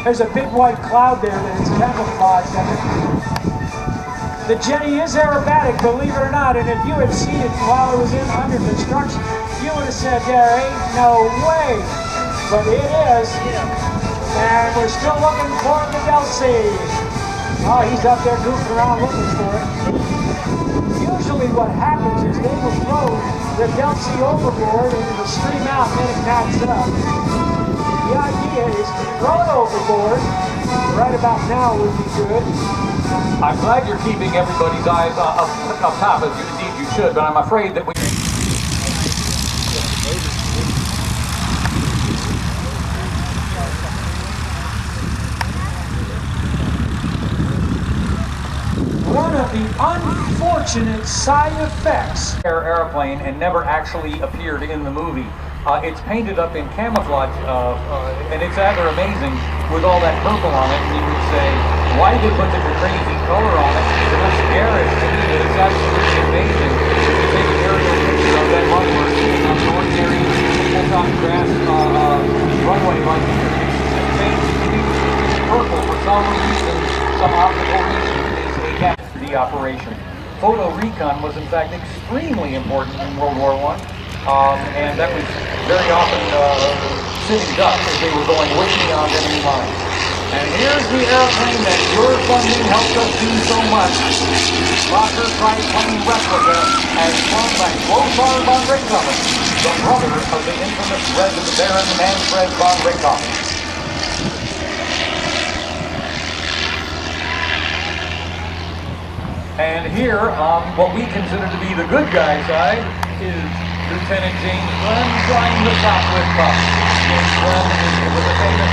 There's a big white cloud there that is camouflaged. The Jenny is aerobatic, believe it or not, and if you had seen it while it was under construction, you would have said, there ain't no way. But it is, and we're still looking for the Delcy. Oh, he's up there goofing around looking for it. Usually what happens is they will throw the Delcy overboard and it'll stream out and then it backs up. The idea is to throw it overboard. Right about now would be good. I'm glad you're keeping everybody's eyes up top, as indeed you should, but I'm afraid that we... One of the unfortunate side effects. Airplane and never actually appeared in the movie. It's painted up in camouflage, and it's rather amazing with all that purple on it. And you would say, why did they put such a crazy color on it? It's just garish to me, but it's absolutely amazing. If you take an aerial picture of that runway sitting on an ordinary full-top grass runway like here, it's changed to be purple for some reason, some optical reason. It is a capture operation. Photo recon was in fact extremely important in World War I. And that was very often sitting ducks as they were going way beyond enemy lines. And here's the airplane that your funding helped us do so much. Fokker triplane replica as flown by Lothar von Richthofen, the brother of the infamous Baron Manfred von Richthofen. And here, on what we consider to be the good guy side, is Lieutenant James Glenn flying the Southwest Bus. James Glenn was a famous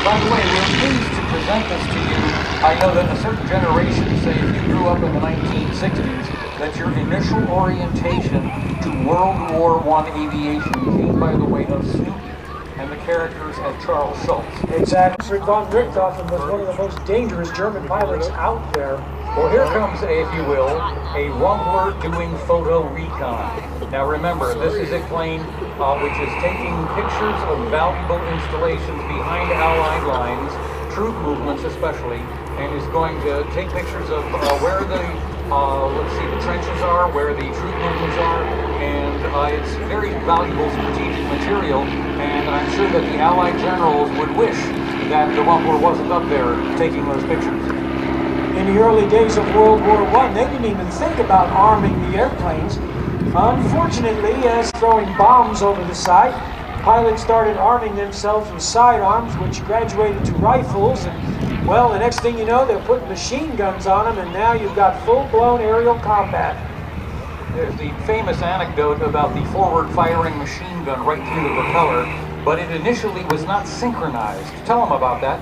By the way, we're pleased to present this to you. I know that a certain generation, say if you grew up in the 1960s, that your initial orientation to World War I aviation came by the way of Snoopy and the characters of Charles Schultz. Exactly. Von Richthofen was one of the most dangerous German pilots out there. Well, here comes, if you will, a rumbler doing photo recon. Now remember, this is a plane which is taking pictures of valuable installations behind Allied lines, troop movements especially, and is going to take pictures of where the the trenches are, where the troop movements are, and it's very valuable strategic material, and I'm sure that the Allied generals would wish that the Rumbler wasn't up there taking those pictures. In the early days of World War I, they didn't even think about arming the airplanes. Unfortunately, as throwing bombs over the side, pilots started arming themselves with sidearms, which graduated to rifles, and well, the next thing you know, they're putting machine guns on them, and now you've got full-blown aerial combat. There's the famous anecdote about the forward-firing machine gun right through the propeller, but it initially was not synchronized. Tell them about that.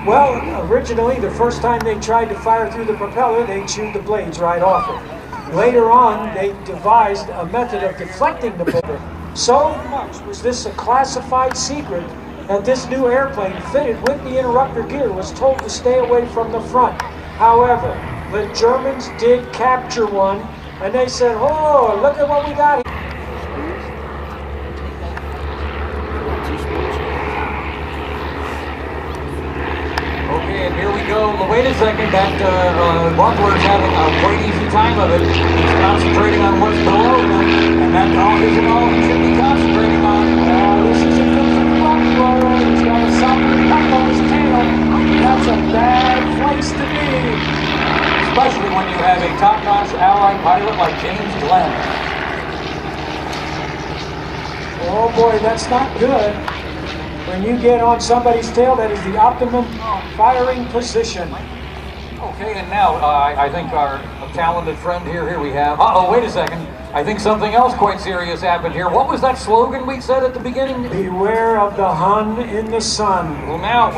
Well, originally, the first time they tried to fire through the propeller, they chewed the blades right off it. Later on, they devised a method of deflecting the bullet. So much was this a classified secret that this new airplane fitted with the interrupter gear was told to stay away from the front. However, the Germans did capture one, and they said, oh, look at what we got here. Okay, and here we go. Wait a second, that Rumbler's having a quite easy time of it. He's concentrating on what's below him, and that dog isn't all he should be concentrating on. This is a good Rumbler. He's got a solid cup on his tail. That's a bad place to be. Especially when you have a top-notch Allied pilot like James Glenn. Oh boy, that's not good. When you get on somebody's tail, that is the optimum firing position. Okay, and now I think our talented friend here we have. Uh-oh, wait a second. I think something else quite serious happened here. What was that slogan we said at the beginning? Beware of the Hun in the sun. Well, now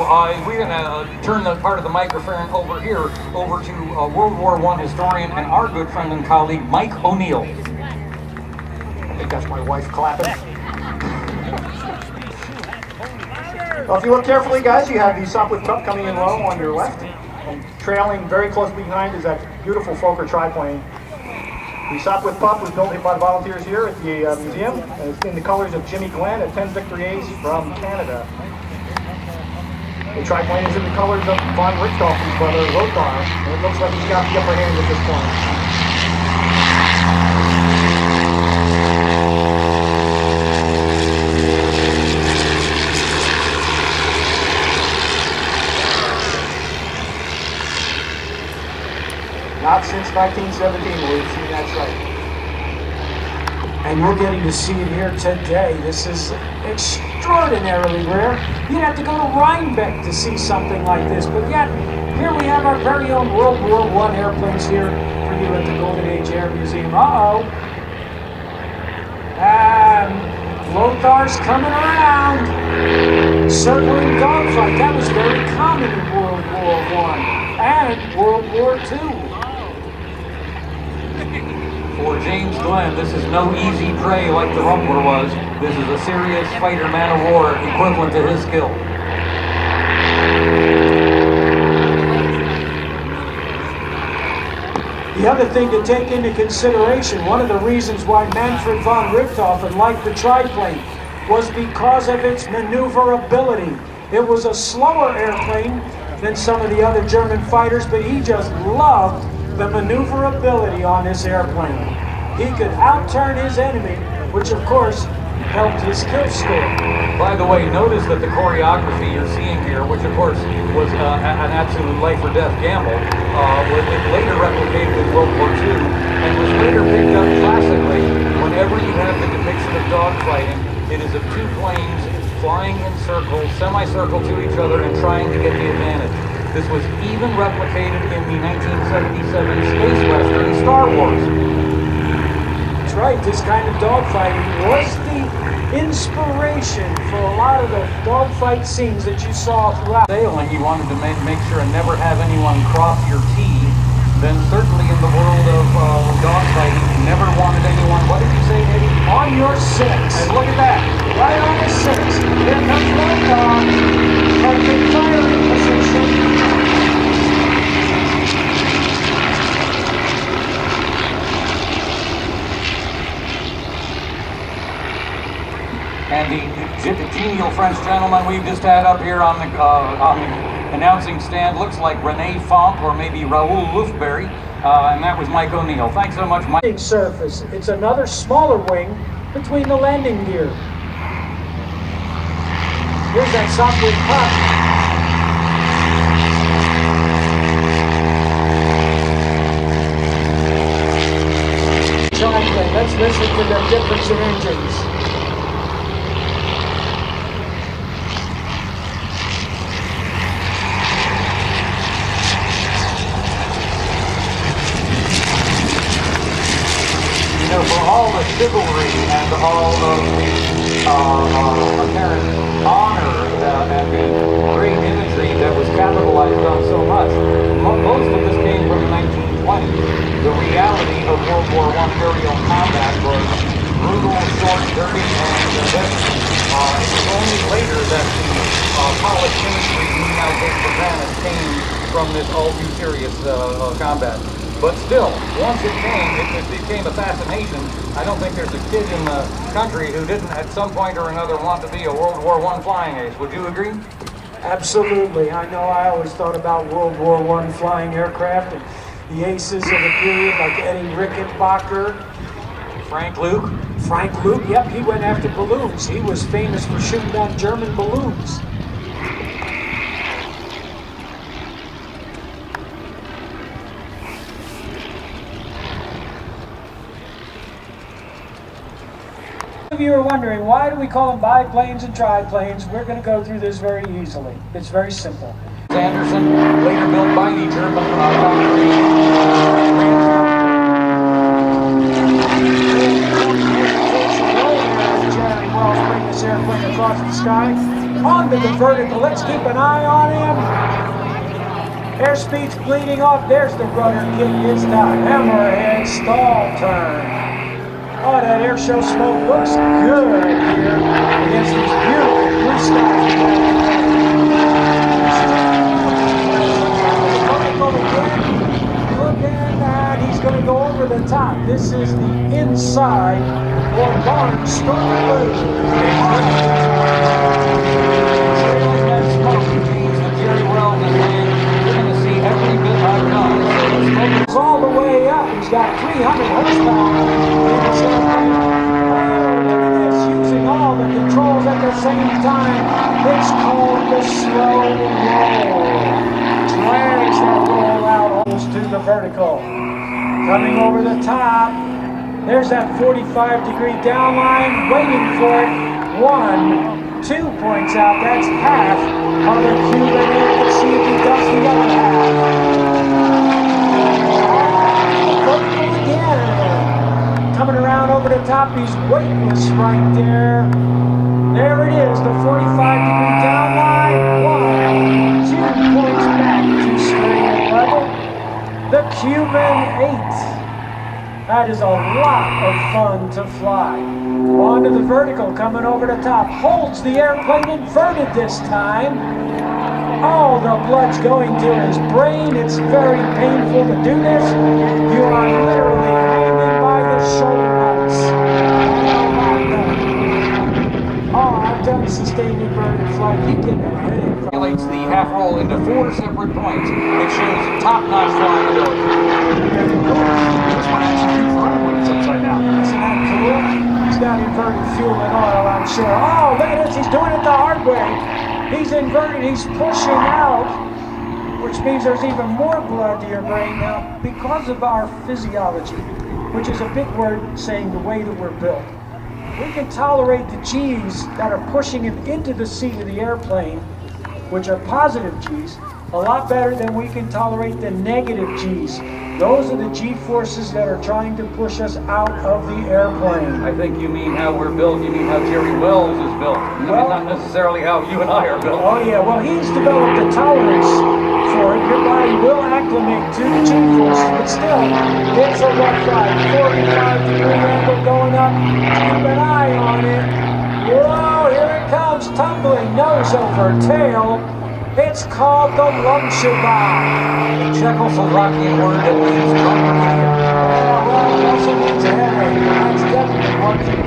we're going to turn the part of the microphone over here, over to World War I historian and our good friend and colleague, Mike O'Neill. I think that's my wife clapping. Well, if you look carefully, guys, you have the Sopwith Cup coming in low on your left. Trailing very close behind is that beautiful Fokker triplane. We stopped with Pup, was built by the volunteers here at the museum, and it's in the colors of Jimmy Glenn at 10 Victory A's from Canada. The triplane is in the colors of von Richthofen's brother, Lothar, and it looks like he's got the upper hand at this point. Not since 1917 we've seen that sight. And we're getting to see it here today. This is extraordinarily rare. You'd have to go to Rhinebeck to see something like this, but yet here we have our very own World War I airplanes here for you at the Golden Age Air Museum. And Lothar's coming around. Circling dogfight. That was very common in World War I and World War II. For James Glenn, this is no easy prey like the Rumpler was. This is a serious fighter, man of war, equivalent to his skill. The other thing to take into consideration, one of the reasons why Manfred von Richthofen liked the triplane was because of its maneuverability. It was a slower airplane than some of the other German fighters, but he just loved the maneuverability on this airplane. He could outturn his enemy, which of course helped his kill score. By the way, notice that the choreography you're seeing here, which of course was an absolute life or death gamble, was later replicated in World War II and was later picked up classically. Whenever you have the depiction of dogfighting, it is of two planes flying in circles, semicircle to each other and trying to get the advantage. This was even replicated in the 1977 space western Star Wars. That's right, this kind of dogfighting was the inspiration for a lot of the dogfight scenes that you saw throughout. Sailing, you wanted to make sure and never have anyone cross your T. Then certainly in the world of dogfighting, you never wanted anyone, what did you say, Eddie? On your six. And look at that. Right on the six. Here comes Lothar. Perfect firing position. And the genial French gentleman we've just had up here on the announcing stand looks like René Fonck or maybe Raoul Lufberry, and that was Mike O'Neill. Thanks so much, Mike. Surface. It's another smaller wing between the landing gear. Here's that Sopwith Pup. Triplane. Let's listen to the difference in engines. For all the chivalry and all of the apparent honor and the great imagery that was capitalized on so much, most of this came from the 1920s. The reality of World War I aerial combat was brutal, short, dirty, and deadly. It was only later that the polished imagery we now take for granted came from this all too serious combat. But still, once it became a fascination. I don't think there's a kid in the country who didn't at some point or another want to be a World War I flying ace. Would you agree? Absolutely. I know I always thought about World War I flying aircraft and the aces of the period like Eddie Rickenbacker. Frank Luke? Frank Luke, yep, he went after balloons. He was famous for shooting down German balloons. If you were wondering, why do we call them biplanes and triplanes, we're going to go through this very easily. It's very simple. Anderson, later built by the German bring this airplane across the sky. On to the vertical. Let's keep an eye on him. Airspeed's bleeding off. There's the rudder kick. It's the hammerhead stall turn. Oh, that air show smoke looks good here against these beautiful blue skies. over the top. This is the inside or barnstormer. Trailing that smoke means that Jerry Wells is saying, you're going to see every bit I've done. So the smoke It's all the way up. He's got 300 horsepower in his airplane. Oh, look at this, using all the controls at the same time. It's called the slow roll. Drags that roll out almost to the vertical. Coming over the top. There's that 45-degree downline, waiting for it. 1, 2 points out. That's half of the Cuban air. Let's see if he does the other half. Vertical again. Coming around over the top, he's weightless right there. There it is, the 45-degree downline. 1, 2 points back to straight and level. The Cuban 8. That is a lot of fun to fly. Onto the vertical, coming over the top. Holds the airplane inverted this time. All the blood's going to his brain. It's very painful to do this. You are literally hanging by the shoulders. Oh, I've done sustained inverted flight. You get a headache. calculates the half roll into 4 separate points. It shows top-notch flying ability. This one actually confirmed when it's upside down. Isn't that cool? He's got inverted fuel and oil, I'm sure. Oh, look at this. He's doing it the hard way. He's inverted. He's pushing out, which means there's even more blood to your brain now because of our physiology, which is a big word saying the way that we're built. We can tolerate the G's that are pushing him into the seat of the airplane, which are positive G's, a lot better than we can tolerate the negative G's. Those are the G forces that are trying to push us out of the airplane. I think you mean how we're built. You mean how Jerry Wells is built. Well, not necessarily how you and I are built. Oh yeah, well he's developed a tolerance for it. Your body will acclimate to the G forces, but still, it's a rough ride. 45-degree angle going up. Keep an eye on it. Whoa, here it comes, tumbling nose over tail. It's called the Lumshabah. Czechoslovakian word that means drunk idiot. Well, it also means a headache. That's definitely one thing.